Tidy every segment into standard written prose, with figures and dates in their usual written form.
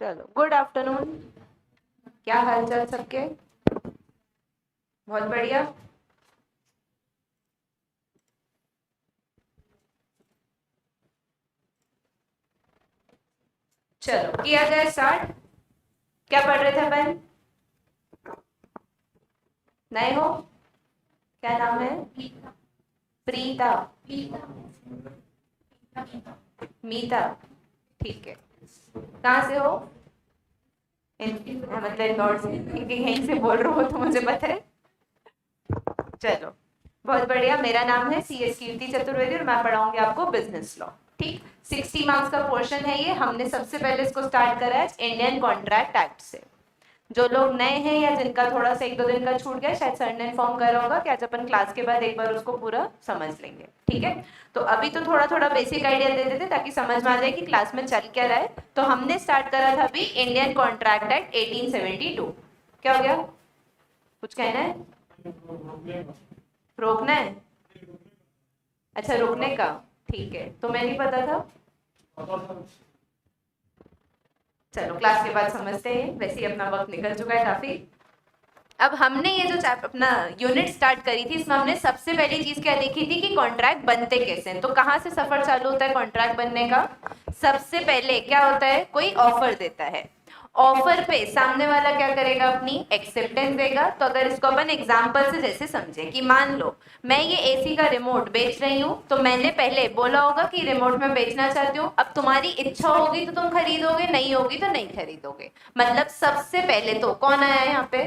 चलो, good afternoon. क्या हाल चाल सबके? बहुत बढ़िया। चलो किया जाए स्टार्ट। क्या पढ़ रहे थे अपन? नए हो? क्या नाम है? प्रीता। मीता। ठीक है। कहाँ से हो? मतलब इंदौर से, क्योंकि यहीं से बोल रहे हो तो मुझे पता है। चलो, बहुत बढ़िया। मेरा नाम है CS कीर्ति चतुर्वेदी और मैं पढ़ाऊंगी आपको बिजनेस लॉ। ठीक, 60 मार्क्स का पोर्शन है ये। हमने सबसे पहले इसको स्टार्ट करा है इंडियन कॉन्ट्रैक्ट एक्ट से। जो लोग नए हैं या जिनका थोड़ा सा 1-2 दिन का छूट गया, शायद सर ने इन्फॉर्म करा होगा कि आज अपन क्लास के बाद एक बार उसको पूरा समझ लेंगे। ठीक है, तो अभी तो थोड़ा थोड़ा बेसिक आइडिया दे देते ताकि समझ में आ जाए कि क्लास में चल क्या रहा है। तो हमने स्टार्ट करा था अभी इंडियन कॉन्ट्रैक्ट एक्ट 1872। क्या हो गया? कुछ कहना है? रोकना है? अच्छा, रोकने का। ठीक है, तो मैं नहीं पता था। चलो, क्लास के बाद समझते हैं। वैसे ही अपना वक्त निकल चुका है काफी। अब हमने ये जो अपना यूनिट स्टार्ट करी थी, इसमें हमने सबसे पहली चीज क्या देखी थी कि कॉन्ट्रैक्ट बनते कैसे हैं। तो कहाँ से सफर चालू होता है कॉन्ट्रैक्ट बनने का? सबसे पहले क्या होता है, कोई ऑफर देता है। ऑफर पे सामने वाला क्या करेगा, अपनी एक्सेप्टेंस देगा। तो अगर इसको अपन एग्जांपल से जैसे समझे कि मान लो मैं ये AC का रिमोट बेच रही हूँ, तो मैंने पहले बोला होगा कि रिमोट में बेचना चाहती हूँ। अब तुम्हारी इच्छा होगी तो तुम खरीदोगे, नहीं होगी तो नहीं खरीदोगे। मतलब सबसे पहले तो कौन आया है यहाँ पे?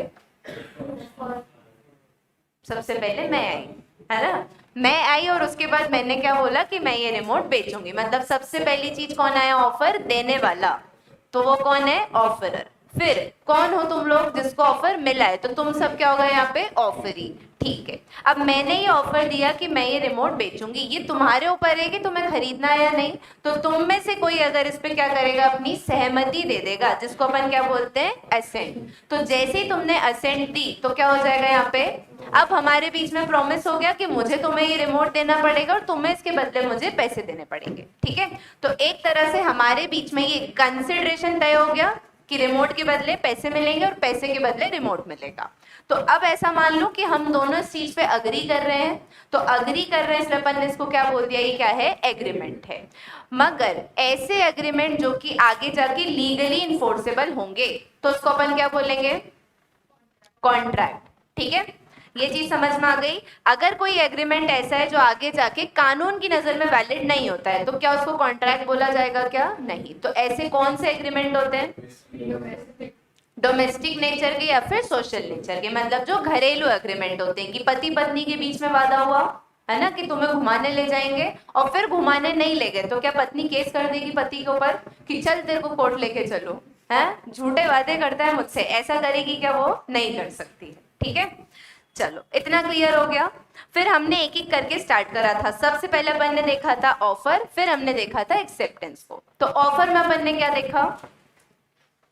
सबसे पहले मैं आई, है ना? मैं आई और उसके बाद मैंने क्या बोला कि मैं ये रिमोट बेचूंगी। मतलब सबसे पहली चीज कौन आया? ऑफर देने वाला। तो वो कौन है? ऑफरर। फिर कौन हो तुम लोग जिसको ऑफर मिला है? तो तुम सब क्या होगा यहाँ पे? ऑफरी। ठीक है, अब मैंने ये ऑफर दिया कि मैं ये रिमोट बेचूंगी। ये तुम्हारे ऊपर है कि तुम्हें खरीदना है या नहीं। तो तुम में से कोई अगर इस पे क्या करेगा, अपनी सहमति दे देगा, जिसको अपन क्या बोलते हैं? असेंट। तो जैसे ही तुमने असेंट दी तो क्या हो जाएगा यहाँ पे? अब हमारे बीच में प्रॉमिस हो गया कि मुझे तुम्हें ये रिमोट देना पड़ेगा और तुम्हें इसके बदले मुझे पैसे देने पड़ेंगे। ठीक है, तो एक तरह से हमारे बीच में ये कंसिडरेशन तय हो गया कि रिमोट के बदले पैसे मिलेंगे और पैसे के बदले रिमोट मिलेगा। तो अब ऐसा मान लो कि हम दोनों इस चीज पे अग्री कर रहे हैं। तो अग्री कर रहे हैं, इसलिए अपन ने इसको क्या बोल दिया? ये क्या है? एग्रीमेंट है। मगर ऐसे एग्रीमेंट जो कि आगे जाके लीगली इन्फोर्सेबल होंगे, तो उसको अपन क्या बोलेंगे? कॉन्ट्रैक्ट। ठीक है, ये चीज समझ में आ गई। अगर कोई एग्रीमेंट ऐसा है जो आगे जाके कानून की नजर में वैलिड नहीं होता है, तो क्या उसको कॉन्ट्रैक्ट बोला जाएगा? क्या नहीं। तो ऐसे कौन से एग्रीमेंट होते हैं? डोमेस्टिक नेचर के या फिर सोशल नेचर के। मतलब जो घरेलू एग्रीमेंट होते हैं कि पति पत्नी के बीच में वादा हुआ है ना कि तुम्हें घुमाने ले जाएंगे, और फिर घुमाने नहीं ले गए तो क्या पत्नी केस कर देगी पति के ऊपर कि चल तेरे को कोर्ट लेके चलो, है? झूठे वादे करता है मुझसे, ऐसा करेगी क्या? वो नहीं कर सकती। ठीक है, चलो इतना क्लियर हो गया। फिर हमने एक एक करके स्टार्ट करा था। सबसे पहले अपन ने देखा था ऑफर, फिर हमने देखा था एक्सेप्टेंस को। तो ऑफर में अपन ने क्या देखा?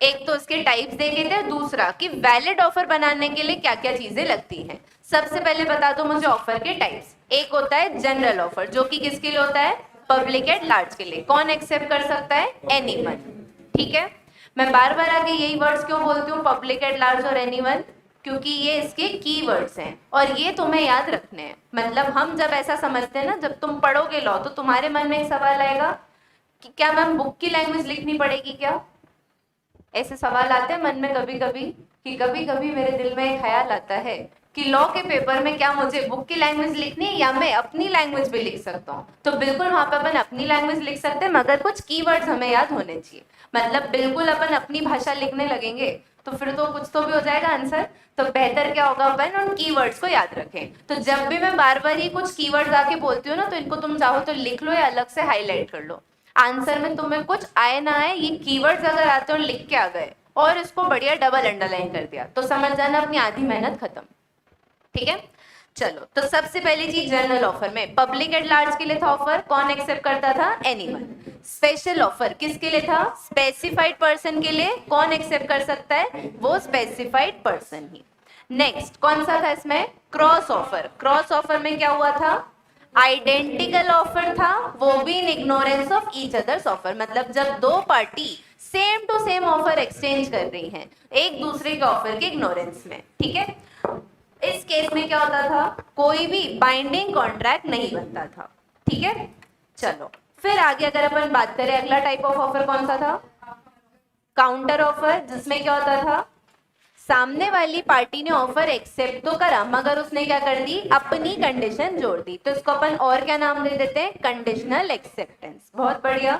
एक तो इसके टाइप्स देखे थे, दूसरा कि वैलिड ऑफर बनाने के लिए क्या क्या चीजें लगती हैं। सबसे पहले बता दो मुझे ऑफर के टाइप्स। एक होता है जनरल ऑफर, जो कि किसके लिए होता है? पब्लिक एट लार्ज के लिए। कौन एक्सेप्ट कर सकता है? एनीवन। ठीक है, मैं बार बार आगे यही वर्ड्स क्यों बोलती हूँ, पब्लिक एट लार्ज और एनीवन? क्योंकि ये इसके कीवर्ड्स हैं और ये तुम्हें याद रखने हैं। मतलब हम जब ऐसा समझते हैं ना, जब तुम पढ़ोगे लॉ तो तुम्हारे मन में एक सवाल आएगा कि क्या मैम बुक की लैंग्वेज लिखनी पड़ेगी क्या? ऐसे सवाल आते हैं मन में कभी कभी, कि कभी कभी मेरे दिल में एक ख्याल आता है कि लॉ के पेपर में क्या मुझे बुक की लैंग्वेज लिखनी है या मैं अपनी लैंग्वेज भी लिख सकता हूँ? तो बिल्कुल वहां पर अपन अपनी लैंग्वेज लिख सकते हैं, मगर कुछ कीवर्ड्स हमें याद होने चाहिए। मतलब बिल्कुल अपन अपनी भाषा लिखने लगेंगे तो फिर तो कुछ तो भी हो जाएगा आंसर। तो बेहतर क्या होगा, अपन उन कीवर्ड्स को याद रखें। तो जब भी मैं बार बार ही कुछ कीवर्ड्स आके बोलती हूँ ना, तो इनको तुम चाहो तो लिख लो या अलग से हाईलाइट कर लो। आंसर में तुम्हें कुछ आए ना आए, ये कीवर्ड्स अगर आते और लिख के आ गए और इसको बढ़िया डबल अंडरलाइन कर दिया तो समझ जाना अपनी आधी मेहनत खत्म। ठीक है, चलो तो सबसे पहली चीज जनरल ऑफर में पब्लिक एट लार्ज के लिए था ऑफर। कौन एक्सेप्ट करता था? एनीवन। स्पेशल ऑफर किसके लिए था? स्पेसिफाइड पर्सन के लिए। कौन एक्सेप्ट कर सकता है? वो स्पेसिफाइड पर्सन ही। नेक्स्ट कौन सा था इसमें? Cross offer. क्रॉस ऑफर में क्या हुआ था? आइडेंटिकल ऑफर था, वो भी in ignorance of each others offer. मतलब जब दो party same to same offer exchange कर रही हैं एक दूसरे के ऑफर के इग्नोरेंस में, ठीक है। इस केस में क्या होता था, कोई भी बाइंडिंग कॉन्ट्रैक्ट नहीं बनता था, ठीक है। चलो फिर आगे अगर अपन बात करें, अगला टाइप ऑफ ऑफर कौन सा था, काउंटर ऑफर, जिसमें क्या होता था, सामने वाली पार्टी ने ऑफर एक्सेप्ट तो करा मगर उसने क्या कर दी, अपनी कंडीशन जोड़ दी, तो इसको अपन और क्या नाम दे देते हैं, कंडीशनल एक्सेप्टेंस। बहुत बढ़िया।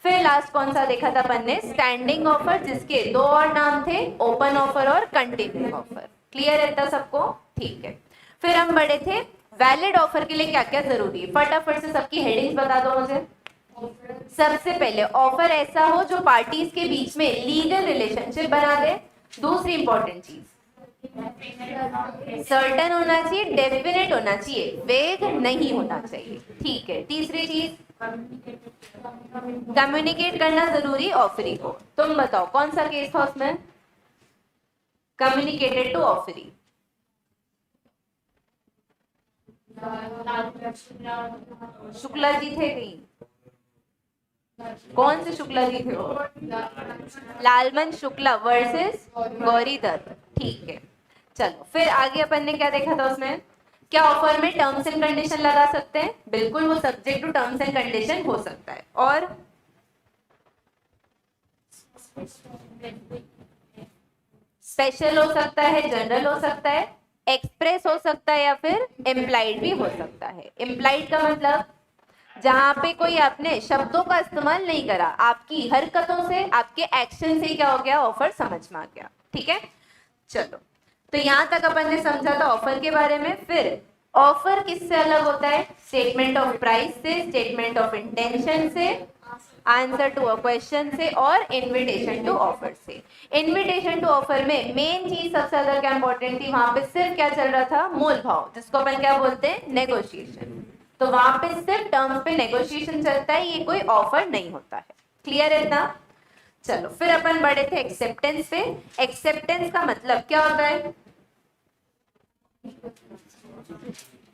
फिर लास्ट कौन सा देखा था अपन ने, स्टैंडिंग ऑफर, जिसके दो और नाम थे, ओपन ऑफर और कंटिन्यूइंग ऑफर। क्लियर रहता सबको, ठीक है। फिर हम बढ़े थे वैलिड ऑफर के लिए क्या क्या जरूरी है, फटाफट से सबकी हेडिंग्स बता दो मुझे। सबसे पहले ऑफर ऐसा हो जो पार्टीज के बीच में लीगल रिलेशनशिप बना दे। दूसरी इंपॉर्टेंट चीज, सर्टेन होना चाहिए, डेफिनेट होना चाहिए, वेग नहीं होना चाहिए, ठीक है। तीसरी चीज, कम्युनिकेट करना जरूरी ऑफरी को। तुम बताओ कौन सा केस था उसमें, communicated to offeree. Shukla ji थे कहीं, कौन से शुक्ला जी थे वो, लालमन शुक्ला वर्सेस गौरी दत्त, ठीक है। चलो फिर आगे अपन ने क्या देखा था उसमें, क्या ऑफर में टर्म्स एंड कंडीशन लगा सकते हैं, बिल्कुल वो subject to terms and condition हो सकता है। और स्पेशल हो सकता है, जनरल हो सकता है, एक्सप्रेस हो सकता है, या फिर इम्प्लाइड भी हो सकता है। इम्प्लाइड का मतलब जहां पे कोई आपने शब्दों का इस्तेमाल नहीं करा, आपकी हरकतों से, आपके एक्शन से क्या हो गया, ऑफर समझ में आ गया, ठीक है। चलो तो यहां तक अपन ने समझा था ऑफर के बारे में। फिर ऑफर किससे अलग होता है, स्टेटमेंट ऑफ प्राइस से, स्टेटमेंट ऑफ इंटेंशन से, आंसर टू अ क्वेश्चन से, और इनविटेशन टू ऑफर से। इनविटेशन टू ऑफर में मेन चीज सबसे ज्यादा क्या इंपॉर्टेंट थी, वहां पे सिर्फ क्या चल रहा था, मोल भाव, जिसको अपन क्या बोलते हैं, नेगोशिएशन। तो वहां पे सिर्फ टर्म्स पे नेगोशिएशन चलता है, ये कोई ऑफर नहीं होता है। क्लियर है ना। चलो फिर अपन बढ़े थे एक्सेप्टेंस पे। एक्सेप्टेंस का मतलब क्या होता है,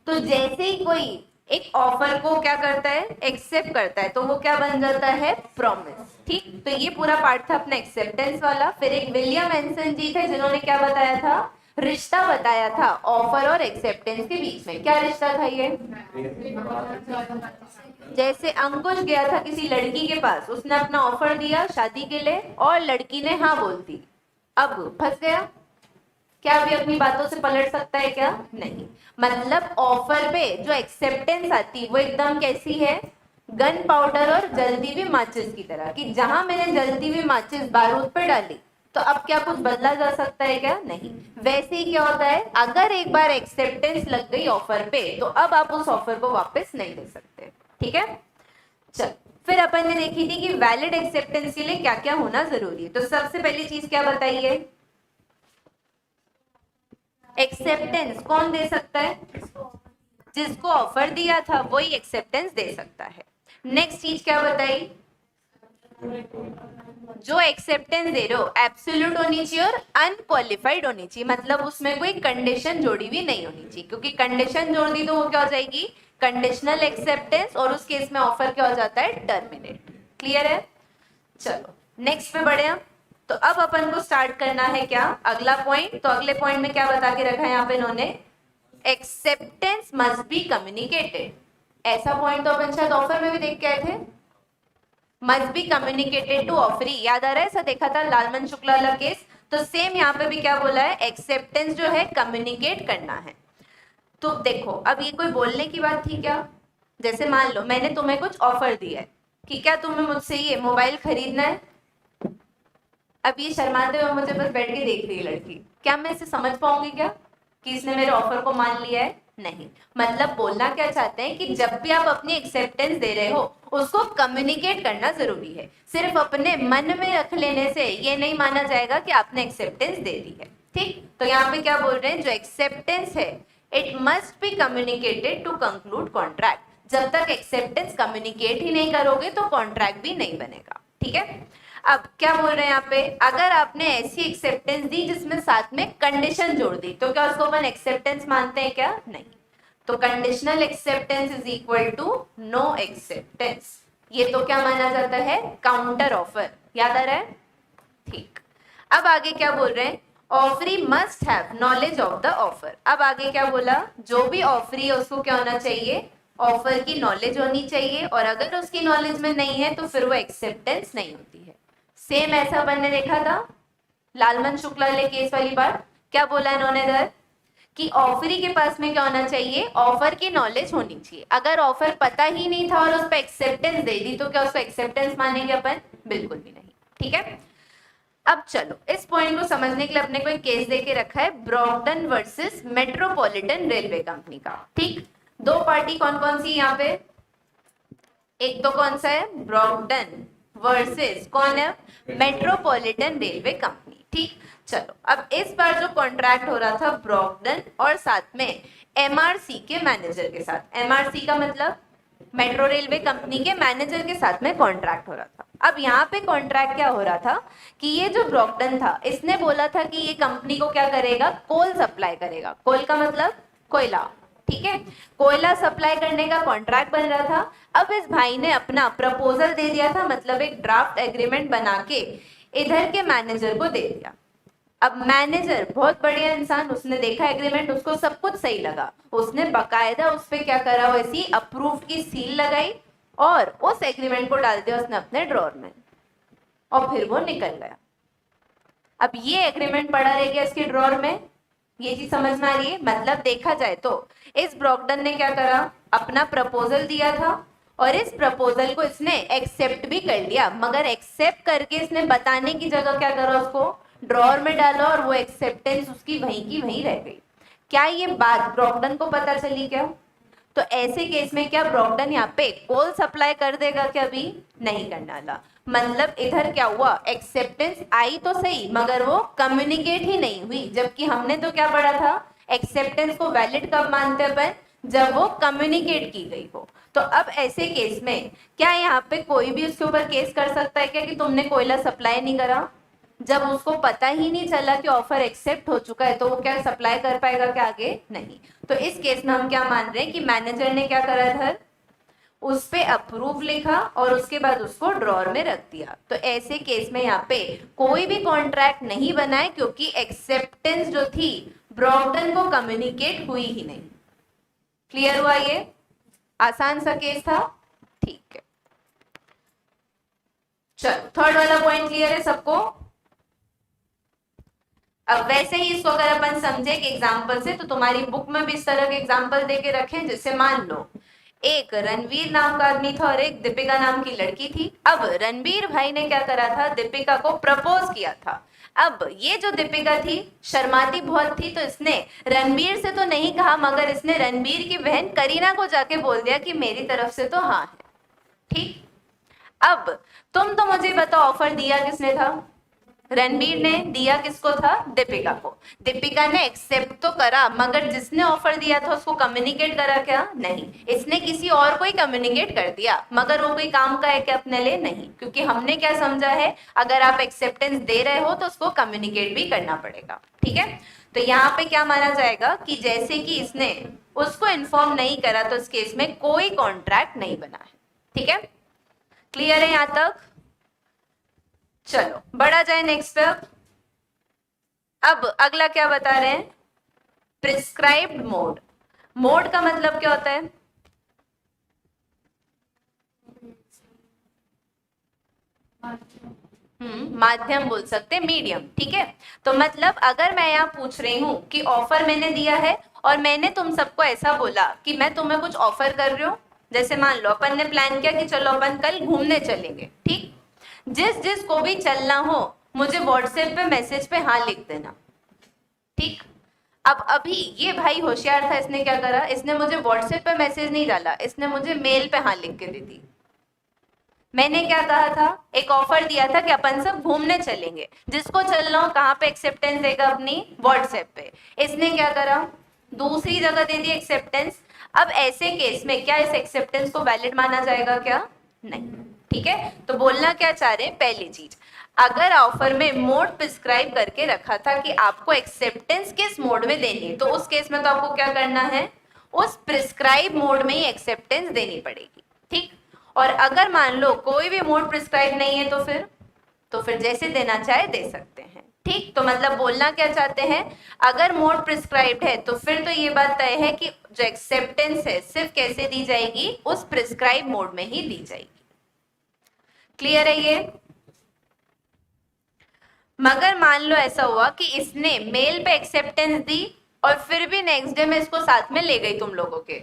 तो जैसे ही कोई एक ऑफर को क्या करता है, एक्सेप्ट करता है, तो वो क्या बन जाता है, प्रॉमिस, ठीक। तो ये पूरा पार्ट था अपना एक्सेप्टेंस वाला। फिर एक विलियम एंसन जी थे जिन्होंने क्या बताया था, रिश्ता बताया था ऑफर और एक्सेप्टेंस के बीच में। क्या रिश्ता था ये, जैसे अंकुश गया था किसी लड़की के पास, उसने अपना ऑफर दिया शादी के लिए और लड़की ने हाँ बोल दी, अब फंस गया, क्या अभी अपनी बातों से पलट सकता है क्या, नहीं। मतलब ऑफर पे जो एक्सेप्टेंस आती वो एकदम कैसी है, गन पाउडर और जलती हुई माचिस की तरह, कि जहां मैंने जलती हुई माचिस बारूद पे डाली तो अब क्या कुछ बदला जा सकता है क्या, नहीं। वैसे ही क्या होता है, अगर एक बार एक्सेप्टेंस लग गई ऑफर पे तो अब आप उस ऑफर को वापस नहीं दे सकते, ठीक है। चल फिर अपन ने देखी थी कि वैलिड एक्सेप्टेंस के लिए क्या क्या होना जरूरी है। तो सबसे पहली चीज क्या बताइए, एक्सेप्टेंस कौन दे सकता है, जिसको ऑफर दिया था वही एक्सेप्टेंस दे सकता है। नेक्स्ट चीज क्या बताई, जो एक्सेप्टेंस दे रहे हो एब्सोल्यूट होनी चाहिए और अनक्वालिफाइड होनी चाहिए, मतलब उसमें कोई कंडीशन जोड़ी हुई नहीं होनी चाहिए, क्योंकि कंडीशन जोड़ दी तो वो क्या हो जाएगी, कंडीशनल एक्सेप्टेंस, और उस केस में ऑफर क्या हो जाता है, टर्मिनेट। क्लियर है। चलो नेक्स्ट पे बढ़े हम। तो अब अपन को स्टार्ट करना है क्या, अगला पॉइंट। तो अगले पॉइंट में क्या बता के रखा है यहाँ पे इन्होंने, एक्सेप्टेंस मस्ट बी कम्युनिकेटेड। ऐसा पॉइंट तो अपन शायद ऑफर में भी देख के आए थे, must be communicated to offeree, याद आ रहा है, ऐसा देखा था लालमन शुक्ला वाला केस। तो सेम यहाँ पे भी क्या बोला है, एक्सेप्टेंस जो है कम्युनिकेट करना है। तो देखो अब ये कोई बोलने की बात थी क्या, जैसे मान लो मैंने तुम्हें कुछ ऑफर दिया है कि क्या तुम्हें मुझसे ये मोबाइल खरीदना है। अब ये शर्माते हुए मुझे बस बैठ के देख रही है लड़की, क्या मैं इसे समझ पाऊंगी क्या कि इसने मेरे ऑफर को मान लिया है, नहीं। मतलब बोलना क्या चाहते हैं कि जब भी आप अपनी एक्सेप्टेंस दे रहे हो उसको कम्युनिकेट करना जरूरी है, सिर्फ अपने मन में रख लेने से ये नहीं माना जाएगा कि आपने एक्सेप्टेंस दे दी है, ठीक। तो यहाँ पे क्या बोल रहे हैं, जो एक्सेप्टेंस है it must be communicated to conclude contract. जब तक एक्सेप्टेंस कम्युनिकेट ही नहीं करोगे तो कॉन्ट्रैक्ट भी नहीं बनेगा, ठीक है। अब क्या बोल रहे हैं यहाँ पे, अगर आपने ऐसी एक्सेप्टेंस दी जिसमें साथ में कंडीशन जोड़ दी तो क्या उसको अपन एक्सेप्टेंस मानते हैं क्या, नहीं। तो conditional acceptance is equal to no acceptance, ये तो क्या माना जाता है, काउंटर ऑफर। याद आ रहा है, अब आगे क्या बोल रहे हैं, offeree must have knowledge of the offer. अब आगे क्या बोला, जो भी ऑफरी है उसको क्या होना चाहिए, ऑफर की नॉलेज होनी चाहिए, और अगर उसकी नॉलेज में नहीं है तो फिर वो एक्सेप्टेंस नहीं होती है। सेम ऐसा अपन ने देखा था लालमन शुक्ला वाले केस वाली बात, क्या बोला इन्होंने इधर कि ऑफरी के पास में क्या होना चाहिए, ऑफर की नॉलेज होनी चाहिए। अगर ऑफर पता ही नहीं था और उस पर एक्सेप्टेंस दे दी तो क्या उसको एक्सेप्टेंस मानेंगे अपन, बिल्कुल भी नहीं। ठीक है, अब चलो इस पॉइंट को समझने के लिए अपने को एक केस दे के रखा है, Brompton versus metropolitan railway company का। ठीक, दो पार्टी कौन कौन सी यहाँ पे, एक तो कौन सा है, ब्रॉम्पटन वर्सेस कौन है, मेट्रोपॉलिटन रेलवे कंपनी। ठीक, चलो अब इस बार जो कॉन्ट्रैक्ट हो रहा था ब्रॉम्पटन और साथ में एमआरसी के मैनेजर के साथ, एमआरसी का मतलब मेट्रो रेलवे कंपनी के मैनेजर के साथ में कॉन्ट्रैक्ट हो रहा था। अब यहाँ पे कॉन्ट्रैक्ट क्या हो रहा था कि ये जो ब्रॉम्पटन था इसने बोला था कि ये कंपनी को क्या करेगा, कोल सप्लाई करेगा। कोल का मतलब कोयला, ठीक है, कोयला सप्लाई करने का कॉन्ट्रैक्ट बन रहा था। अब इस भाई ने अपना प्रपोजल दे दिया था, मतलब एक ड्राफ्ट एग्रीमेंट बना के इधर के मैनेजर को दे दिया। अब मैनेजर बहुत बढ़िया इंसान, उसने देखा एग्रीमेंट, उसको सब कुछ सही लगा, उसने बकायदा उस पे क्या करा, वैसी अप्रूव की सील लगाई और उस एग्रीमेंट को डाल दिया उसने अपने ड्रॉर में और फिर वो निकल गया। अब ये एग्रीमेंट पड़ा रह गया इसके ड्रॉर में। ये चीज समझ में आ रही है, मतलब देखा जाए तो इस ब्रॉम्पटन ने क्या करा, अपना प्रपोजल दिया था और इस प्रपोजल को इसने एक्सेप्ट भी कर लिया, मगर एक्सेप्ट करके इसने बताने की जगह क्या करा, उसको ड्रॉर में डाला और वो एक्सेप्टेंस उसकी वहीं की वहीं रह गई। क्या ये बात ब्रॉम्पटन को पता चली क्या, तो ऐसे केस में क्या ब्रॉम्पटन यहाँ पे कोल सप्लाई कर देगा क्या, भी नहीं करने वाला। मतलब इधर क्या हुआ, एक्सेप्टेंस आई तो सही मगर वो कम्युनिकेट ही नहीं हुई, जबकि हमने तो क्या पढ़ा था, एक्सेप्टेंस को वैलिड कब मानते हैं, जब वो कम्युनिकेट की गई हो। तो अब ऐसे केस में क्या यहाँ पे कोई भी उसके ऊपर केस कर सकता है क्या कि तुमने कोयला सप्लाई नहीं करा, जब उसको पता ही नहीं चला कि ऑफर एक्सेप्ट हो चुका है तो वो क्या सप्लाई कर पाएगा क्या आगे, नहीं। तो इस केस में हम क्या मान रहे हैं कि मैनेजर ने क्या करा था, उस पे अप्रूव लिखा और उसके बाद उसको ड्रॉर में रख दिया। तो ऐसे केस में यहाँ पे कोई भी कॉन्ट्रैक्ट नहीं बना है क्योंकि एक्सेप्टेंस जो थी ब्रॉम्पटन को कम्युनिकेट हुई ही नहीं। क्लियर हुआ, ये आसान सा केस था, ठीक है। चलो थर्ड वाला पॉइंट क्लियर है सबको। अब वैसे ही इसको अगर अपन समझे कि एग्जाम्पल से, तो तुम्हारी बुक में भी इस तरह के एग्जाम्पल देके रखे, जैसे मान लो एक रणवीर नाम का आदमी था और एक दीपिका नाम की लड़की थी। अब रणवीर भाई ने क्या करा था, दीपिका को प्रपोज किया था। अब ये जो दीपिका थी शर्माती बहुत थी, तो इसने रणवीर से तो नहीं कहा मगर इसने रणवीर की बहन करीना को जाके बोल दिया कि मेरी तरफ से तो हाँ है। ठीक, अब तुम तो मुझे बताओ ऑफर दिया किसने था, रणबीर ने दिया किसको था, दीपिका को। दीपिका ने एक्सेप्ट तो करा मगर जिसने ऑफर दिया था उसको कम्युनिकेट करा क्या, नहीं। इसने किसी और को ही कम्युनिकेट कर दिया मगर वो कोई काम का है क्या अपने लिए, नहीं। क्योंकि हमने क्या समझा है, अगर आप एक्सेप्टेंस दे रहे हो तो उसको कम्युनिकेट भी करना पड़ेगा। ठीक है, तो यहाँ पे क्या माना जाएगा कि जैसे कि इसने उसको इन्फॉर्म नहीं करा तो इस केस में कोई कॉन्ट्रैक्ट नहीं बना है। ठीक है, क्लियर है यहाँ तक। चलो बढ़ा जाए नेक्स्ट स्टेप। अब अगला क्या बता रहे हैं, प्रिस्क्राइब्ड मोड। मोड का मतलब क्या होता है, माध्यम बोल सकते, मीडियम। ठीक है, तो मतलब अगर मैं यहाँ पूछ रही हूँ कि ऑफर मैंने दिया है और मैंने तुम सबको ऐसा बोला कि मैं तुम्हें कुछ ऑफर कर रही हूँ, जैसे मान लो अपन ने प्लान किया कि चलो अपन कल घूमने चलेंगे। ठीक, जिस जिस को भी चलना हो मुझे व्हाट्सएप पे मैसेज पे हाँ लिख देना। ठीक, अब अभी ये भाई होशियार था, इसने क्या करा, इसने मुझे व्हाट्सएप पे मैसेज नहीं डाला, इसने मुझे मेल पे हाँ लिख के दे दी। मैंने क्या कहा था, एक ऑफर दिया था कि अपन सब घूमने चलेंगे, जिसको चलना हो कहाँ पे एक्सेप्टेंस देगा, अपनी व्हाट्सएप पे। इसने क्या करा, दूसरी जगह दे दी एक्सेप्टेंस। अब ऐसे केस में क्या इस एक्सेप्टेंस को वैलिड माना जाएगा क्या, नहीं। ठीक है, तो बोलना क्या चाह रहे हैं, पहली चीज, अगर ऑफर में मोड प्रिस्क्राइब करके रखा था कि आपको एक्सेप्टेंस किस मोड में देनी है, तो उस केस में तो आपको क्या करना है, उस प्रिस्क्राइब मोड में ही एक्सेप्टेंस देनी पड़ेगी। ठीक, और अगर मान लो कोई भी मोड प्रिस्क्राइब नहीं है तो फिर जैसे देना चाहे दे सकते हैं। ठीक, तो मतलब बोलना क्या चाहते हैं, अगर मोड प्रिस्क्राइब्ड है तो फिर तो ये बात तय है कि जो एक्सेप्टेंस है सिर्फ कैसे दी जाएगी, उस प्रिस्क्राइब मोड में ही दी जाएगी। क्लियर है ये? मगर मान लो ऐसा हुआ कि इसने मेल पे एक्सेप्टेंस दी और फिर भी नेक्स्ट डे में इसको साथ में ले गई तुम लोगों के,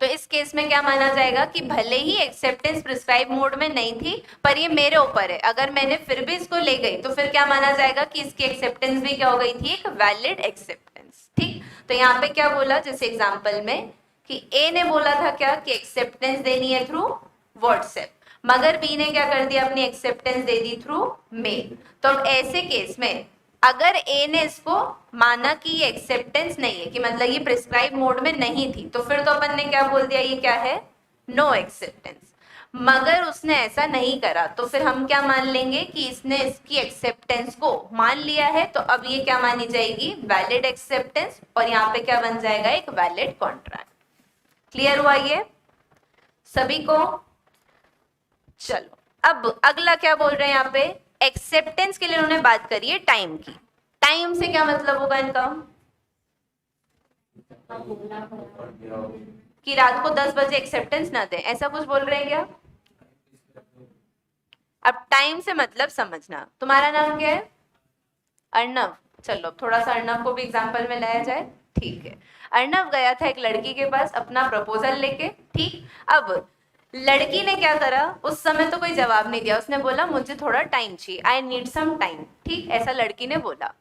तो इस केस में क्या माना जाएगा कि भले ही एक्सेप्टेंस प्रिस्क्राइब मोड में नहीं थी पर ये मेरे ऊपर है, अगर मैंने फिर भी इसको ले गई तो फिर क्या माना जाएगा कि इसकी एक्सेप्टेंस भी क्या हो गई थी, एक वैलिड एक्सेप्टेंस। ठीक, तो यहाँ पे क्या बोला जैसे एग्जाम्पल में कि ए ने बोला था क्या कि एक्सेप्टेंस देनी है थ्रू व्हाट्सएप, मगर बी ने क्या कर दिया, अपनी acceptance they the through mail. तो अब ऐसे केस में अगर ए ने इसको माना कि ये एक्सेप्टेंस नहीं है, कि मतलब ये प्रिस्क्राइब मोड में नहीं थी, तो फिर तो अपन ने क्या बोल दिया, ये क्या है, नो एक्सेप्टेंस। मगर उसने ऐसा नहीं करा तो फिर हम क्या मान लेंगे कि इसने इसकी एक्सेप्टेंस को मान लिया है, तो अब ये क्या मानी जाएगी, वैलिड एक्सेप्टेंस, और यहाँ पे क्या बन जाएगा, एक वैलिड कॉन्ट्रैक्ट। क्लियर हुआ ये सभी को? चलो अब अगला क्या बोल रहे हैं यहाँ पे, एक्सेप्टेंस के लिए उन्होंने बात करी है टाइम की। टाइम से क्या मतलब होगा इनका, कि रात को 10 बजे एक्सेप्टेंस ना दें, ऐसा कुछ बोल रहे हैं क्या? अब टाइम से मतलब समझना। तुम्हारा नाम क्या है? अर्नव। चलो थोड़ा सा अर्नव को भी एग्जांपल में लाया जाए। ठीक है, अर्नव गया था एक लड़की के पास अपना प्रपोजल लेके। ठीक, अब लड़की ने क्या करा, उस समय तो कोई जवाब नहीं दिया, उसने बोला मुझे थोड़ा टाइम चाहिए, आई नीड सम टाइम। ठीक, ऐसा लड़की ने बोला।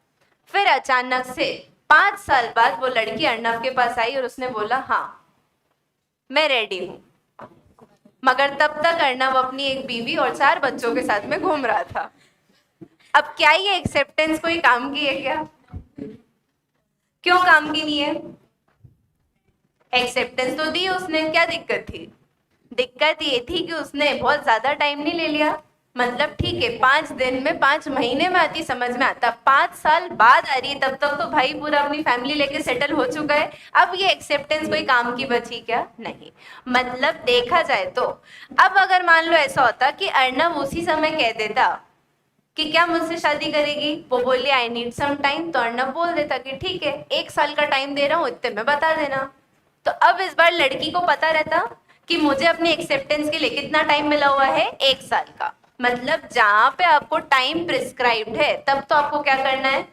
फिर अचानक से 5 साल बाद वो लड़की अर्नव के पास आई और उसने बोला हाँ मैं रेडी हूँ, मगर तब तक अर्नव अपनी एक बीवी और 4 बच्चों के साथ में घूम रहा था। अब क्या ये एक्सेप्टेंस कोई काम की है क्या? क्यों काम की नहीं है? एक्सेप्टेंस तो दी उसने, क्या दिक्कत थी? दिक्कत ये थी कि उसने बहुत ज्यादा टाइम नहीं ले लिया। मतलब ठीक है 5 दिन में 5 महीने में आती, समझ में आता, 5 साल बाद आ रही है, तब तक तो भाई पूरा अपनी फैमिली लेके सेटल हो चुका है। अब ये एक्सेप्टेंस कोई काम की बची क्या? नहीं। मतलब देखा जाए तो अब अगर मान लो ऐसा होता कि अर्नव उसी समय कह देता कि क्या मुझसे शादी करेगी, वो बोली आई नीड सम टाइम, तो अर्नव बोल देता कि ठीक है 1 साल का टाइम दे रहा हूँ, इतने में बता देना। तो अब इस बार लड़की को पता रहता कि मुझे अपनी एक्सेप्टेंस के लिए कितना टाइम मिला हुआ है, 1 साल का। मतलब जहां पे आपको टाइम प्रिस्क्राइब्ड है तब तो आपको क्या करना है,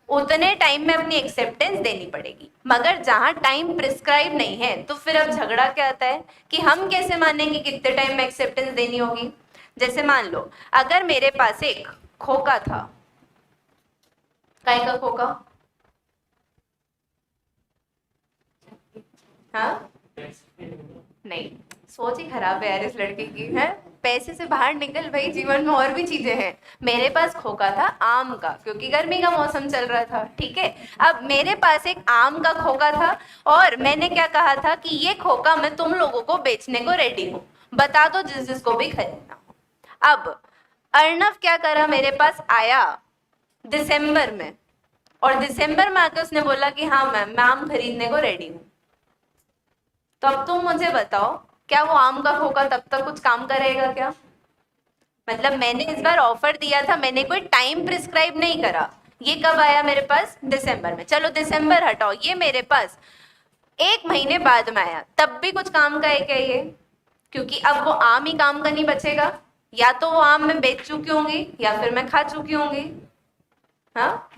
उतने टाइम में अपनी एक्सेप्टेंस देनी पड़ेगी। मगर जहां टाइम प्रिस्क्राइब नहीं है तो फिर अब झगड़ा क्या आता है कि हम कैसे मानेंगे कितने टाइम में एक्सेप्टेंस देनी होगी। जैसे मान लो अगर मेरे पास एक खोका था, काय का खोका, हाँ नहीं, सोच ही खराब है यार इस लड़की की है। पैसे से बाहर निकल भाई, जीवन में और भी चीजें हैं। मेरे पास खोका था आम का, क्योंकि गर्मी का मौसम चल रहा था। ठीक है, अब मेरे पास एक आम का खोका था और मैंने क्या कहा था कि ये खोका मैं तुम लोगों को बेचने को रेडी हूँ, बता दो जिस जिसको भी खरीदना हो। अब अर्नव क्या करा, मेरे पास आया दिसंबर में, और दिसंबर में आकर उसने बोला कि हाँ मैम मैं आम खरीदने को रेडी हूँ। तो अब तुम मुझे बताओ क्या वो आम का खोका तब तक कुछ काम करेगा क्या? मतलब मैंने इस बार ऑफर दिया था, मैंने कोई टाइम प्रिस्क्राइब नहीं करा। ये कब आया मेरे पास, दिसंबर में। चलो दिसंबर हटाओ, ये मेरे पास 1 महीने बाद में आया, तब भी कुछ काम का है क्या ये? क्योंकि अब वो आम ही काम का नहीं बचेगा, या तो वो आम मैं बेच चुकी होंगी या फिर मैं खा चुकी होंगी, हाँ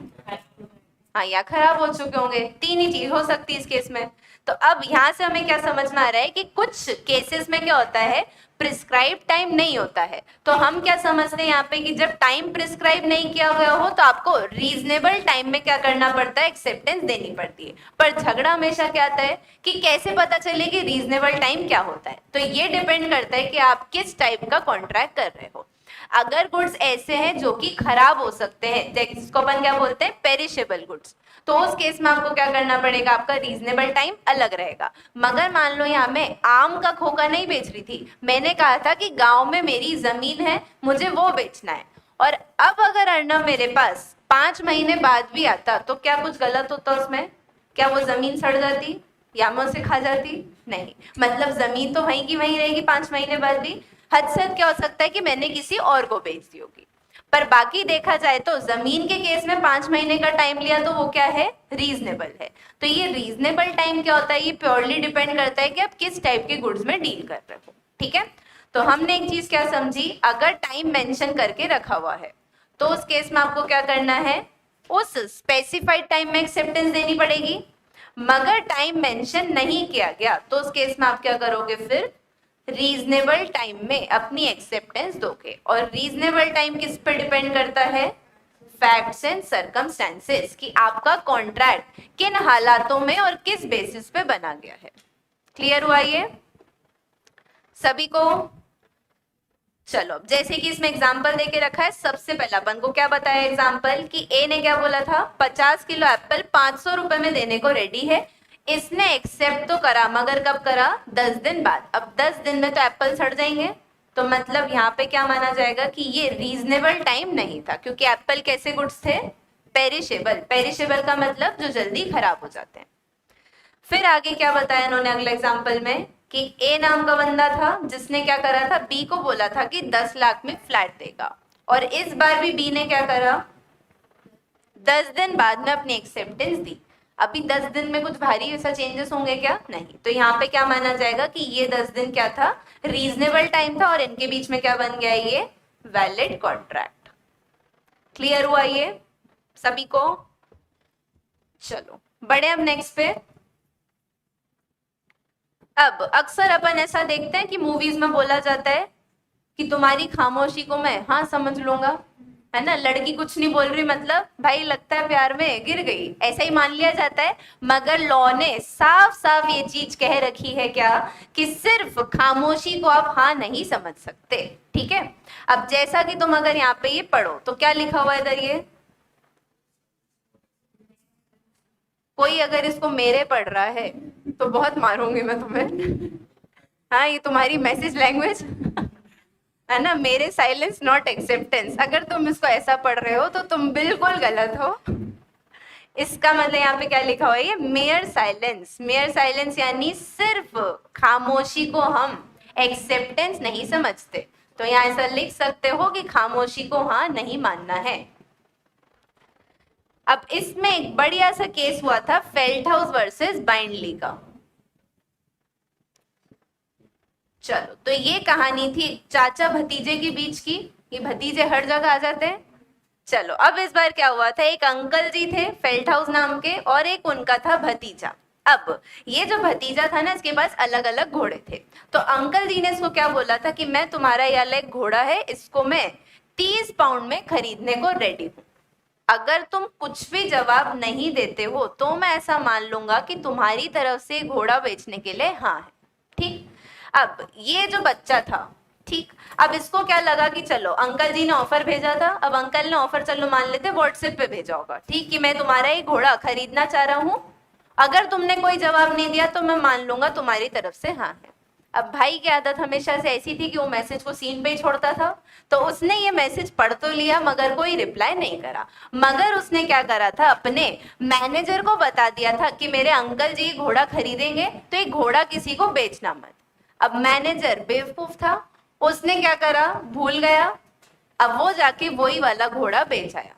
हाँ, या खराब हो चुके होंगे, 3 ही चीज हो सकती है इस केस में। तो अब यहाँ से हमें क्या समझ में आ रहा है कि कुछ केसेस में क्या होता है, प्रिस्क्राइब टाइम नहीं होता है। तो हम क्या समझते हैं यहाँ पे कि जब टाइम प्रिस्क्राइब नहीं किया गया हो तो आपको रीजनेबल टाइम में क्या करना पड़ता है, एक्सेप्टेंस देनी पड़ती है। पर झगड़ा हमेशा क्या आता है कि कैसे पता चले कि रीजनेबल टाइम क्या होता है। तो ये डिपेंड करता है कि आप किस टाइप का कॉन्ट्रैक्ट कर रहे हो। अगर गुड्स ऐसे हैं जो कि खराब हो सकते हैं, जिसको अपन क्या बोलते हैं, पेरिशेबल गुड्स, तो उस केस में आपको क्या करना पड़ेगा, आपका रीजनेबल टाइम अलग रहेगा। मगर मान लो यहाँ मैं आम का खोका नहीं बेच रही थी, मैंने कहा था कि गांव में मेरी जमीन है, मुझे वो बेचना है। और अब अगर अर्नव मेरे पास 5 महीने बाद भी आता तो क्या कुछ गलत होता उसमें? क्या वो जमीन सड़ जाती या मैं उसे खा जाती? नहीं, मतलब जमीन तो वहीं की वहीं रहेगी 5 महीने बाद भी। हद से हद क्या हो सकता है कि मैंने किसी और को बेच दी होगी। पर बाकी देखा जाए तो जमीन के केस में 5 महीने का टाइम लिया तो वो क्या है, रीजनेबल है। तो ये रीजनेबल टाइम क्या होता है, ये प्योरली डिपेंड करता है कि आप किस टाइप के गुड्स में डील कर रहे हो। ठीक है, तो हमने एक चीज क्या समझी, अगर टाइम मेंशन करके रखा हुआ है तो उस केस में आपको क्या करना है, उस स्पेसिफाइड टाइम में एक्सेप्टेंस देनी पड़ेगी। मगर टाइम मेंशन नहीं किया गया तो उस केस में आप क्या करोगे, फिर रीजनेबल टाइम में अपनी एक्सेप्टेंस दोगे। और रीजनेबल टाइम किस पर डिपेंड करता है, फैक्ट्स एंड सर्कमस्टेंसेस, कि आपका कॉन्ट्रैक्ट किन हालातों में और किस बेसिस पे बना गया है। क्लियर हुआ ये सभी को? चलो, अब जैसे कि इसमें एग्जाम्पल देके रखा है, सबसे पहले अपन को क्या बताया एग्जाम्पल, कि ए ने क्या बोला था, 50 किलो एप्पल 500 रुपए में देने को रेडी है। इसने एक्सेप्ट तो करा, मगर कब करा, 10 दिन बाद। अब 10 दिन में तो एप्पल सड़ जाएंगे, तो मतलब यहाँ पे क्या माना जाएगा कि ये रीजनेबल टाइम नहीं था, क्योंकि एप्पल कैसे गुड्स थे, पेरिशेबल। पेरिशेबल का मतलब जो जल्दी खराब हो जाते हैं। फिर आगे क्या बताया इन्होंने अगले एग्जाम्पल में, कि ए नाम का बंदा था जिसने क्या करा था, बी को बोला था कि 10 लाख में फ्लैट देगा, और इस बार भी बी ने क्या करा, 10 दिन बाद में अपनी एक्सेप्टेंस दी। अभी 10 दिन में कुछ भारी ऐसा चेंजेस होंगे क्या, नहीं। तो यहाँ पे क्या माना जाएगा कि ये 10 दिन क्या था, रीजनेबल टाइम था, और इनके बीच में क्या बन गया, ये वैलिड कॉन्ट्रैक्ट। क्लियर हुआ ये सभी को? चलो बढ़े अब नेक्स्ट पे। अब अक्सर अपन ऐसा देखते हैं कि मूवीज में बोला जाता है कि तुम्हारी खामोशी को मैं हाँ समझ लूंगा, है ना, लड़की कुछ नहीं बोल रही, मतलब भाई लगता है प्यार में गिर गई, ऐसा ही मान लिया जाता है। मगर लॉ ने साफ साफ ये चीज कह रखी है क्या, कि सिर्फ खामोशी को आप हाँ नहीं समझ सकते। ठीक है, अब जैसा कि तुम अगर यहाँ पे ये पढ़ो तो क्या लिखा हुआ है इधर, ये कोई अगर इसको मेरे पढ़ रहा है तो बहुत मारूंगी मैं तुम्हें। हाँ, ये तुम्हारी मैसेज लैंग्वेज है ना, मेरे साइलेंस नॉट एक्सेप्टेंस। अगर तुम इसको ऐसा पढ़ रहे हो तो तुम बिल्कुल गलत हो। इसका मतलब यहाँ पे क्या लिखा हुआ है, ये मेयर साइलेंस। मेयर साइलेंस यानी सिर्फ खामोशी को हम एक्सेप्टेंस नहीं समझते। तो यहाँ ऐसा लिख सकते हो कि खामोशी को हाँ नहीं मानना है। अब इसमें एक बढ़िया सा केस हुआ था, फेल्टहाउस वर्सेस बाइंडली का। चलो, तो ये कहानी थी चाचा भतीजे के बीच की। ये भतीजे हर जगह आ जाते हैं। चलो, अब इस बार क्या हुआ था, एक अंकल जी थे फेल्टहाउस नाम के, और एक उनका था भतीजा। अब ये जो भतीजा था ना, इसके पास अलग अलग घोड़े थे। तो अंकल जी ने इसको क्या बोला था कि मैं तुम्हारा ये अलग घोड़ा है, इसको मैं 30 पाउंड में खरीदने को रेडी हूँ। अगर तुम कुछ भी जवाब नहीं देते हो तो मैं ऐसा मान लूंगा कि तुम्हारी तरफ से घोड़ा बेचने के लिए हाँ है। ठीक, अब ये जो बच्चा था, ठीक, अब इसको क्या लगा कि चलो अंकल जी ने ऑफर भेजा था, अब अंकल ने ऑफर चलो मान लेते व्हाट्सएप पे भेजा होगा, ठीक, कि मैं तुम्हारा ये घोड़ा खरीदना चाह रहा हूँ, अगर तुमने कोई जवाब नहीं दिया तो मैं मान लूंगा तुम्हारी तरफ से हाँ है। अब भाई की आदत हमेशा से ऐसी थी कि वो मैसेज को सीन पे ही छोड़ता था, तो उसने ये मैसेज पढ़ तो लिया मगर कोई रिप्लाई नहीं करा। मगर उसने क्या करा था, अपने मैनेजर को बता दिया था कि मेरे अंकल जी घोड़ा खरीदेंगे, तो ये घोड़ा किसी को बेचना मत। अब मैनेजर बेवकूफ था, उसने क्या करा, भूल गया। अब वो जाके वही वाला घोड़ा बेच आया।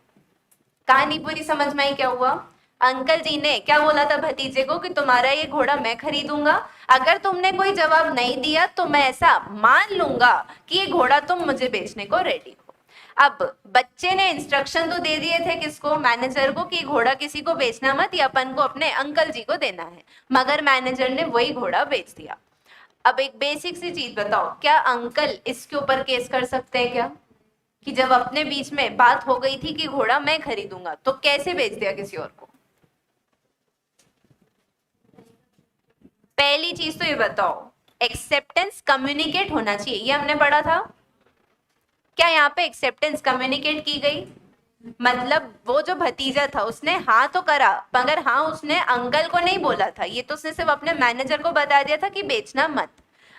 कहानी पूरी समझ में आई क्या हुआ? अंकल जी ने क्या बोला था भतीजे को कि तुम्हारा ये घोड़ा मैं खरीदूंगा, अगर तुमने कोई जवाब नहीं दिया तो मैं ऐसा मान लूंगा कि ये घोड़ा तुम मुझे बेचने को रेडी हो। अब बच्चे ने इंस्ट्रक्शन तो दे दिए थे किसको, मैनेजर को, कि घोड़ा किसी को बेचना मत, ये अपन को अपने अंकल जी को देना है। मगर मैनेजर ने वही घोड़ा बेच दिया। अब एक बेसिक सी चीज बताओ, क्या अंकल इसके ऊपर केस कर सकते हैं क्या, कि जब अपने बीच में बात हो गई थी कि घोड़ा मैं खरीदूंगा, तो कैसे बेच दिया किसी और को? पहली चीज तो ये बताओ, एक्सेप्टेंस कम्युनिकेट होना चाहिए, ये हमने पढ़ा था। क्या यहाँ पे एक्सेप्टेंस कम्युनिकेट की गई? मतलब वो जो भतीजा था उसने हाँ तो करा, मगर हाँ उसने अंकल को नहीं बोला था, ये तो उसने सिर्फ अपने मैनेजर को बता दिया था कि बेचना मत।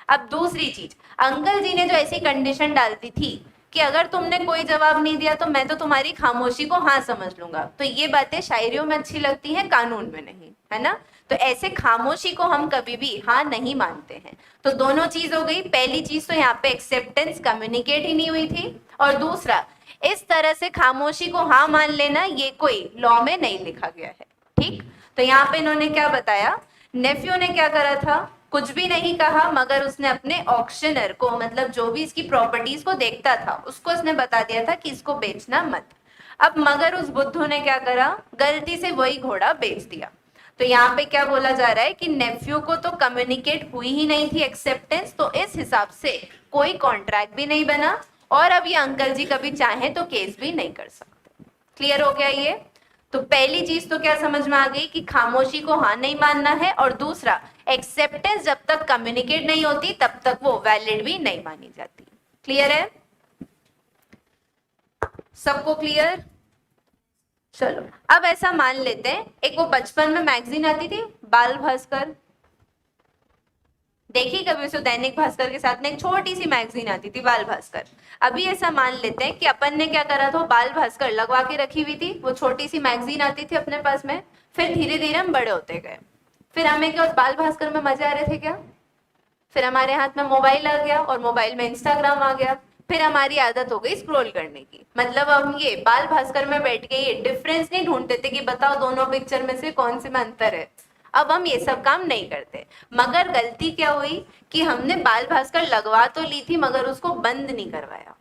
अब दूसरी चीज, अंकल जी ने जो ऐसी कंडीशन डाल दी थी कि अगर तुमने कोई जवाब नहीं दिया तो मैं तो तुम्हारी खामोशी को हाँ समझ लूंगा, तो ये बातें शायरियों में अच्छी लगती हैं, कानून में नहीं, है ना। तो ऐसे खामोशी को हम कभी भी हाँ नहीं मानते हैं। तो दोनों चीज हो गई। पहली चीज तो यहाँ पे एक्सेप्टेंस कम्युनिकेट ही नहीं हुई थी, और दूसरा इस तरह से खामोशी को हाँ मान लेना ये कोई लॉ में नहीं लिखा गया है। ठीक, तो यहाँ पे इन्होंने क्या बताया, नेफ्यू ने क्या करा था, कुछ भी नहीं कहा, मगर उसने अपने ऑक्शनर को, मतलब जो भी इसकी प्रॉपर्टीज को देखता था, उसको उसने बता दिया था कि इसको बेचना मत। अब मगर उस बुद्धू ने क्या करा, गलती से वही घोड़ा बेच दिया। तो यहाँ पे क्या बोला जा रहा है कि नेफ्यू को तो कम्युनिकेट हुई ही नहीं थी एक्सेप्टेंस, तो इस हिसाब से कोई कॉन्ट्रैक्ट भी नहीं बना, और अब ये अंकल जी कभी चाहे तो केस भी नहीं कर सकते। क्लियर हो गया ये? तो पहली चीज तो क्या समझ में आ गई कि खामोशी को हाँ नहीं मानना है, और दूसरा एक्सेप्टेंस जब तक कम्युनिकेट नहीं होती तब तक वो वैलिड भी नहीं मानी जाती। क्लियर है? सबको क्लियर? चलो अब ऐसा मान लेते हैं, एक वो बचपन में मैगजीन आती थी बाल भास्कर, देखी कभी? उसे दैनिक भास्कर के साथ में एक छोटी सी मैगजीन आती थी बाल भास्कर। अभी ऐसा मान लेते हैं कि अपन ने क्या करा था, बाल भास्कर लगवा के रखी हुई थी, वो छोटी सी मैगजीन आती थी अपने पास में, फिर धीरे धीरे हम बड़े होते गए, फिर हमें क्या उस बाल भास्कर में मजे आ रहे थे क्या? फिर हमारे हाथ में मोबाइल आ गया और मोबाइल में इंस्टाग्राम आ गया, फिर हमारी आदत हो गई स्क्रॉल करने की। मतलब हम ये बाल भास्कर में बैठ के ये डिफरेंस नहीं ढूंढते थे कि बताओ दोनों पिक्चर में से कौन से में अंतर है। अब हम ये सब काम नहीं करते, मगर गलती क्या हुई कि हमने बाल भास्कर लगवा तो ली थी मगर उसको बंद नहीं करवाया।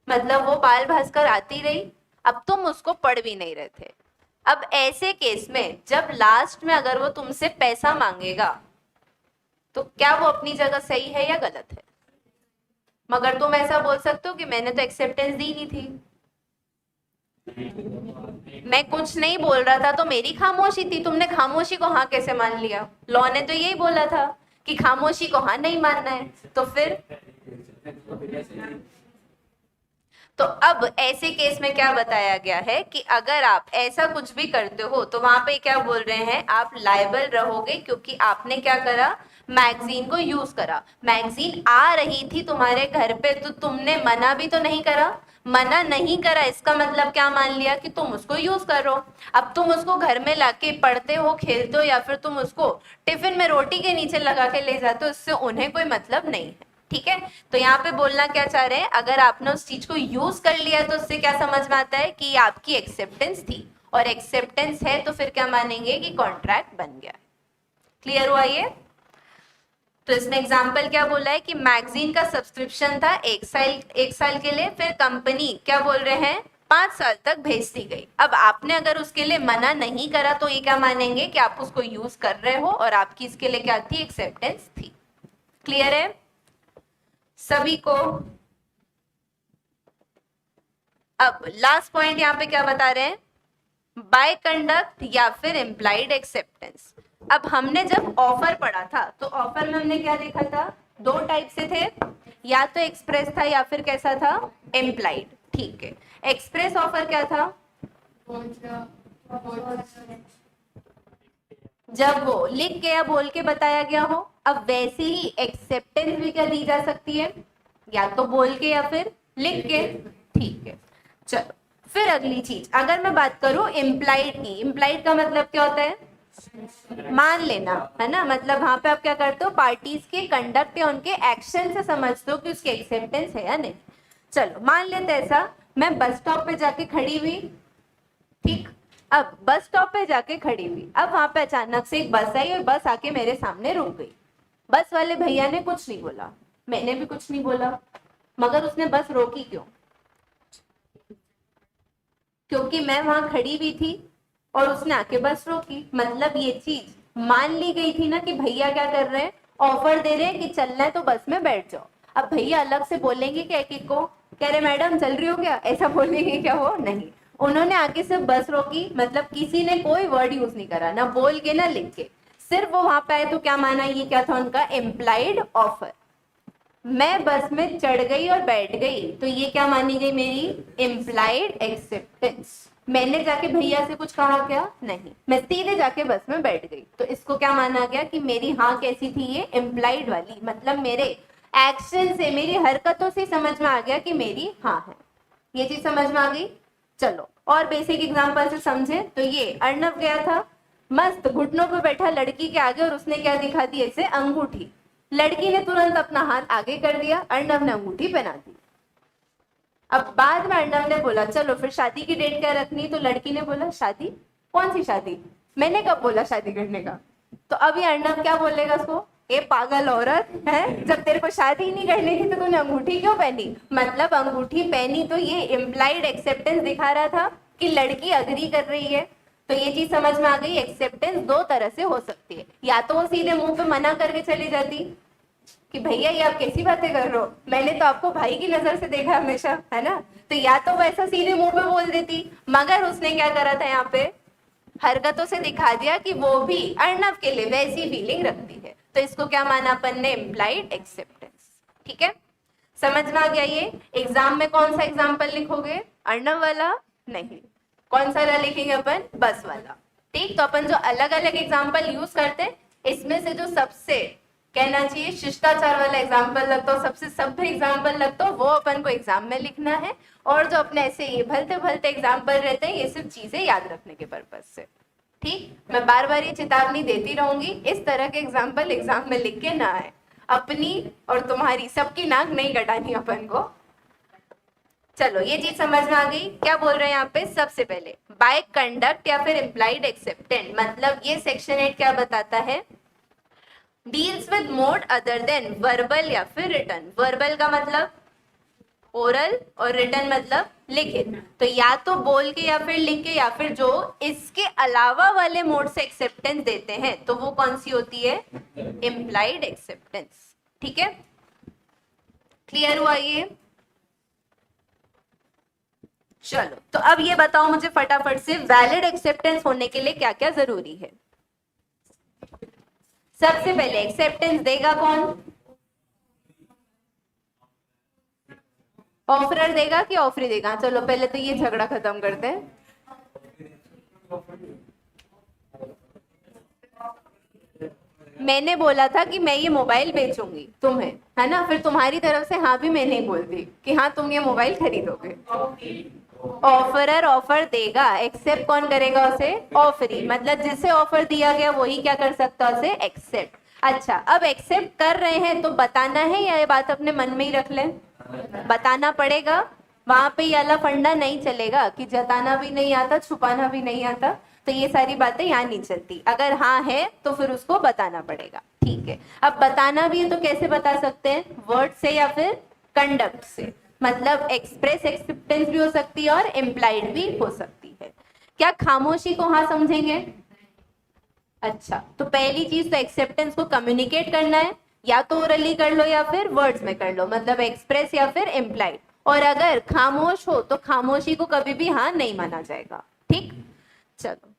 मतलब वो बाल भास्कर आती रही, अब तुम उसको पढ़ भी नहीं रहे थे। अब ऐसे केस में जब लास्ट में अगर वो तुमसे पैसा मांगेगा तो क्या वो अपनी जगह सही है या गलत है? मगर तुम ऐसा बोल सकते हो कि मैंने तो एक्सेप्टेंस दी नहीं थी, मैं कुछ नहीं बोल रहा था तो मेरी खामोशी थी, तुमने खामोशी को हाँ कैसे मान लिया? लॉ ने तो यही बोला था कि खामोशी को हाँ नहीं मानना है, तो फिर तो अब ऐसे केस में क्या बताया गया है कि अगर आप ऐसा कुछ भी करते हो तो वहां पे क्या बोल रहे हैं, आप लायबल रहोगे, क्योंकि आपने क्या करा, मैगजीन को यूज करा। मैगजीन आ रही थी तुम्हारे घर पे तो तुमने मना भी तो नहीं करा, मना नहीं करा इसका मतलब क्या मान लिया कि तुम उसको यूज करो। अब तुम उसको घर में लाके पढ़ते हो, खेलते हो, या फिर तुम उसको टिफिन में रोटी के नीचे लगा के ले जाते हो, इससे उन्हें कोई मतलब नहीं है। ठीक है, तो यहाँ पे बोलना क्या चाह रहे हैं, अगर आपने उस चीज को यूज कर लिया तो उससे क्या समझ में आता है कि आपकी एक्सेप्टेंस थी, और एक्सेप्टेंस है तो फिर क्या मानेंगे कि कॉन्ट्रैक्ट बन गया। क्लियर हुआ ये? तो इसने एग्जाम्पल क्या बोला है कि मैगजीन का सब्सक्रिप्शन था एक साल के लिए, फिर कंपनी क्या बोल रहे हैं 5 साल तक भेजती गई। अब आपने अगर उसके लिए मना नहीं करा तो ये क्या मानेंगे कि आप उसको यूज कर रहे हो और आपकी इसके लिए क्या थी, एक्सेप्टेंस थी। क्लियर है सभी को? अब लास्ट पॉइंट यहाँ पे क्या बता रहे हैं, बाय कंडक्ट या फिर इम्प्लाइड एक्सेप्टेंस। अब हमने जब ऑफर पढ़ा था तो ऑफर में हमने क्या देखा था, 2 टाइप से थे, या तो एक्सप्रेस था या फिर कैसा था, इम्प्लाइड। ठीक है, एक्सप्रेस ऑफर क्या था, जब वो लिख के या बोल के बताया गया हो। अब वैसे ही एक्सेप्टेंस भी क्या दी जा सकती है, या तो बोल के या फिर लिख के। ठीक है, चलो फिर अगली चीज अगर मैं बात करूं इम्प्लाइड की, इम्प्लाइड का मतलब क्या होता है, मान लेना, है ना। मतलब वहां पे आप क्या करते हो, पार्टीज के कंडक्ट या उनके एक्शन से समझते हो कि उसकी एक्सेप्टेंस है या नहीं। चलो मान लेते ऐसा, मैं बस स्टॉप पे जाके खड़ी हुई, ठीक, अब बस स्टॉप पे जाके खड़ी हुई, अब वहां पे अचानक से एक बस आई और बस आके मेरे सामने रुक गई। बस वाले भैया ने कुछ नहीं बोला, मैंने भी कुछ नहीं बोला, मगर उसने बस रोकी क्यों, क्योंकि मैं वहां खड़ी हुई थी और उसने आके बस रोकी। मतलब ये चीज मान ली गई थी ना कि भैया क्या कर रहे हैं, ऑफर दे रहे हैं कि चलना है तो बस में बैठ जाओ। अब भैया अलग से बोलेंगे क्या एक को, कह रहे मैडम चल रही हो क्या, ऐसा बोलेंगे क्या वो, नहीं। उन्होंने आके सिर्फ बस रोकी, मतलब किसी ने कोई वर्ड यूज नहीं करा, ना बोल के ना लिख के, सिर्फ वो वहां पे आए तो क्या माना, ये क्या था उनका इम्प्लाइड ऑफर। मैं बस में चढ़ गई और बैठ गई तो ये क्या मानी गई, मेरी इम्प्लाइड एक्सेप्टेंस। मैंने जाके भैया से कुछ कहा क्या, नहीं, मैं सीधे जाके बस में बैठ गई, तो इसको क्या माना गया कि मेरी हाँ कैसी थी, ये इम्प्लाइड वाली। मतलब मेरे एक्शन से, मेरी हरकतों से समझ में आ गया कि मेरी हाँ है। ये चीज समझ में आ गई। चलो और बेसिक एग्जांपल से समझे तो ये अर्णव गया था मस्त घुटनों पे बैठा लड़की के आगे और उसने क्या दिखा दी, ऐसे अंगूठी। लड़की ने तुरंत अपना हाथ आगे कर दिया, अर्णव ने अंगूठी पहना दी। अब बाद में अर्णव ने बोला चलो फिर शादी की डेट क्या रखनी, तो लड़की ने बोला शादी, कौन सी शादी, मैंने कब बोला शादी करने का। तो अभी अर्णव क्या बोलेगा उसको, ए पागल औरत है, जब तेरे को शादी ही नहीं करनी थी तो तूने अंगूठी क्यों पहनी। मतलब अंगूठी पहनी तो ये इम्प्लाइड एक्सेप्टेंस दिखा रहा था कि लड़की अग्री कर रही है। तो ये चीज समझ में आ गई, एक्सेप्टेंस दो तरह से हो सकती है, या तो वो सीधे मुंह पे मना करके चली जाती कि भैया ये आप कैसी बातें कर रहे हो, मैंने तो आपको भाई की नजर से देखा हमेशा, है ना। तो या तो वो ऐसा सीधे मुंह पे बोल देती, मगर उसने क्या करा था यहाँ पे, हरकतों से दिखा दिया कि वो भी अर्णव के लिए वैसी फीलिंग रखती है। तो इसको क्या माना अपन ने, इम्प्लाइड एक्सेप्टेंस। ठीक है, समझ में आ गया ये। एग्जाम में कौन सा एग्जाम्पल लिखोगे, अर्णव वाला नहीं, कौन सा वाला लिखेंगे अपन, बस वाला। ठीक, तो अपन जो अलग अलग एग्जाम्पल यूज करते हैं, इसमें से जो सबसे कहना चाहिए शिष्टाचार वाला एग्जाम्पल लगता हो, सबसे सभ्य एग्जाम्पल लगता हो, वो अपन को एग्जाम में लिखना है। और जो अपने ऐसे ये भलते भलते एग्जाम्पल रहते हैं, ये सिर्फ चीजें याद रखने के पर्पज से। ठीक, मैं बार बार ये चेतावनी देती रहूंगी, इस तरह के एग्जाम्पल एग्जाम में लिख के ना आए, अपनी और तुम्हारी सबकी नाक नहीं कटानी अपन को। चलो ये चीज समझ में आ गई। क्या बोल रहे हैं यहाँ पे, सबसे पहले बाय कंडक्ट या फिर इम्प्लाइड एक्सेप्टेंट, मतलब ये सेक्शन 8 क्या बताता है, deals with mode other than verbal या फिर रिटन। वर्बल का मतलब ओरल और रिटन मतलब लिखित। तो या तो बोल के या फिर लिख के, या फिर जो इसके अलावा वाले मोड से एक्सेप्टेंस देते हैं, तो वो कौन सी होती है, इम्प्लाइड एक्सेप्टेंस। ठीक है, क्लियर हुआ ये। चलो तो अब ये बताओ मुझे फटाफट से, वैलिड एक्सेप्टेंस होने के लिए क्या क्या जरूरी है। सबसे पहले एक्सेप्टेंस देगा कौन, ऑफरर देगा कि ऑफरी देगा। चलो पहले तो ये झगड़ा खत्म करते हैं। मैंने बोला था कि मैं ये मोबाइल बेचूंगी तुम्हें, है ना, फिर तुम्हारी तरफ से हाँ भी मैंने बोल दी कि हाँ तुम ये मोबाइल खरीदोगे। ऑफरर ऑफर देगा, एक्सेप्ट कौन करेगा उसे, ऑफरी, मतलब जिसे ऑफर दिया गया वही क्या कर सकता है, उसे एक्सेप्ट। अच्छा, अब एक्सेप्ट कर रहे हैं तो बताना है या ये बात अपने मन में ही रख लें, बताना पड़ेगा। वहां पे ये वाला फंडा नहीं चलेगा कि जताना भी नहीं आता छुपाना भी नहीं आता, तो ये सारी बातें यहाँ नहीं चलती। अगर हाँ है तो फिर उसको बताना पड़ेगा। ठीक है, अब बताना भी है तो कैसे बता सकते हैं, वर्ड से या फिर कंडक्ट से, मतलब एक्सप्रेस एक्सेप्टेंस भी हो सकती है और इम्प्लाइड भी हो सकती है। क्या खामोशी को हाँ समझेंगे। अच्छा, तो पहली चीज तो एक्सेप्टेंस को कम्युनिकेट करना है, या तो ओरली कर लो या फिर वर्ड्स में कर लो, मतलब एक्सप्रेस या फिर इम्प्लाइड। और अगर खामोश हो तो खामोशी को कभी भी हाँ नहीं माना जाएगा। ठीक, चलो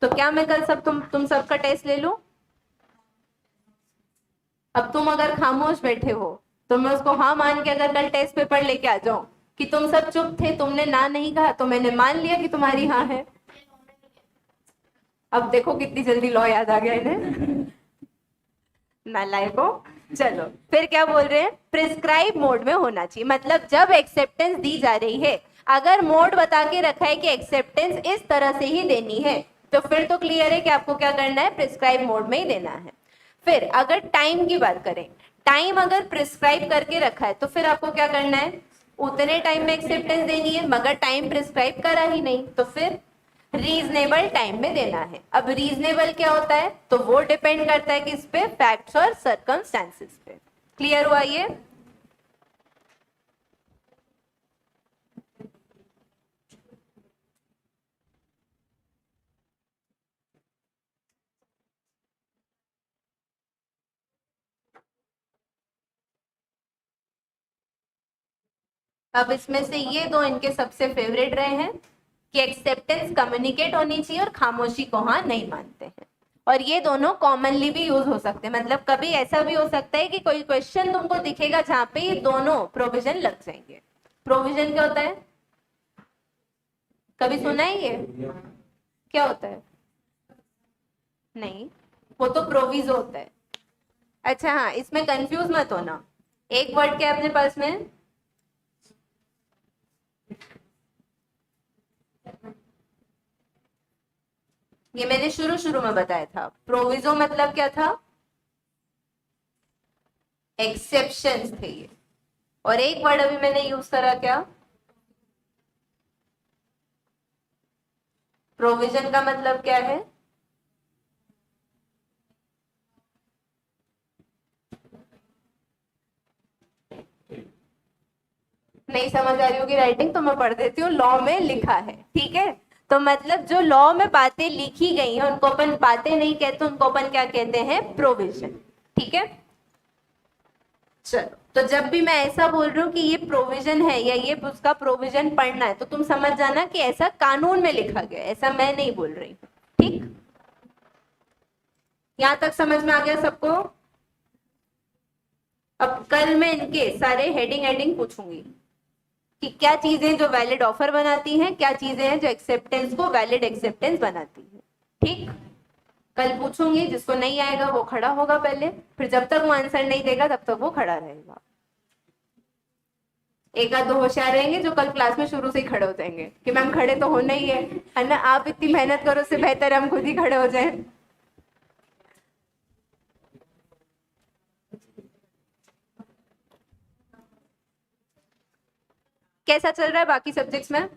तो क्या मैं कल सब तुम सबका टेस्ट ले लूं। अब तुम अगर खामोश बैठे हो तो मैं उसको हाँ मान के अगर कल टेस्ट पेपर लेके आ जाऊं कि तुम सब चुप थे, तुमने ना नहीं कहा, तो मैंने मान लिया कि तुम्हारी हाँ है। अब देखो कितनी जल्दी लॉ याद आ गया इन्हें, नालायको। चलो फिर क्या बोल रहे हैं, प्रिस्क्राइब मोड में होना चाहिए, मतलब जब एक्सेप्टेंस दी जा रही है, अगर मोड बता के रखा है कि एक्सेप्टेंस इस तरह से ही देनी है, तो फिर तो क्लियर है कि आपको क्या करना है, प्रिस्क्राइब मोड में ही देना है। फिर अगर टाइम की बात करें, टाइम अगर प्रिस्क्राइब करके रखा है तो फिर आपको क्या करना है, उतने टाइम में एक्सेप्टेंस देनी है, मगर टाइम प्रिस्क्राइब करा ही नहीं तो फिर रीजनेबल टाइम में देना है। अब रीजनेबल क्या होता है, तो वो डिपेंड करता है किस पे, फैक्ट्स और सर्कमस्टेंसेस पे। क्लियर हुआ ये। अब इसमें से ये दो इनके सबसे फेवरेट रहे हैं कि एक्सेप्टेंस कम्युनिकेट होनी चाहिए और खामोशी को हाँ नहीं मानते हैं। और ये दोनों कॉमनली भी यूज हो सकते हैं, मतलब कभी ऐसा भी हो सकता है कि कोई क्वेश्चन तुमको दिखेगा जहां पे ये दोनों प्रोविजन लग जाएंगे। प्रोविजन क्या होता है, कभी सुना है ये, क्या होता है, नहीं, वो तो प्रोविजो होता है। अच्छा हाँ, इसमें कंफ्यूज मत होना, एक वर्ड क्या है अपने पास में, ये मैंने शुरू शुरू में बताया था, प्रोविजो मतलब क्या था, एक्सेप्शंस थे ये। और एक वर्ड अभी मैंने यूज करा क्या, प्रोविजन का मतलब क्या है? नहीं समझ आ रही होगी राइटिंग तो मैं पढ़ देती हूँ। लॉ में लिखा है, ठीक है। तो मतलब जो लॉ में बातें लिखी गई हैं उनको अपन बातें नहीं कहते, उनको अपन क्या कहते हैं? प्रोविजन, ठीक है। चलो, तो जब भी मैं ऐसा बोल रही हूँ कि ये प्रोविजन है या ये उसका प्रोविजन पढ़ना है, तो तुम समझ जाना कि ऐसा कानून में लिखा गया, ऐसा मैं नहीं बोल रही, ठीक। यहां तक समझ में आ गया सबको? अब कल मैं इनके सारे हेडिंग हेडिंग पूछूंगी कि क्या चीजें जो वैलिड ऑफर बनाती हैं, क्या चीजें हैं जो एक्सेप्टेंस को वैलिड एक्सेप्टेंस बनाती है, ठीक। कल पूछूंगी, जिसको नहीं आएगा वो खड़ा होगा पहले, फिर जब तक वो आंसर नहीं देगा तब तक वो खड़ा रहेगा। एक आध दो होशियार रहेंगे जो कल क्लास में शुरू से ही खड़े हो जाएंगे कि मैम खड़े तो होना ही है ना, आप इतनी मेहनत करो, उससे बेहतर हम खुद ही खड़े हो जाएं। कैसा चल रहा है बाकी सब्जेक्ट्स में?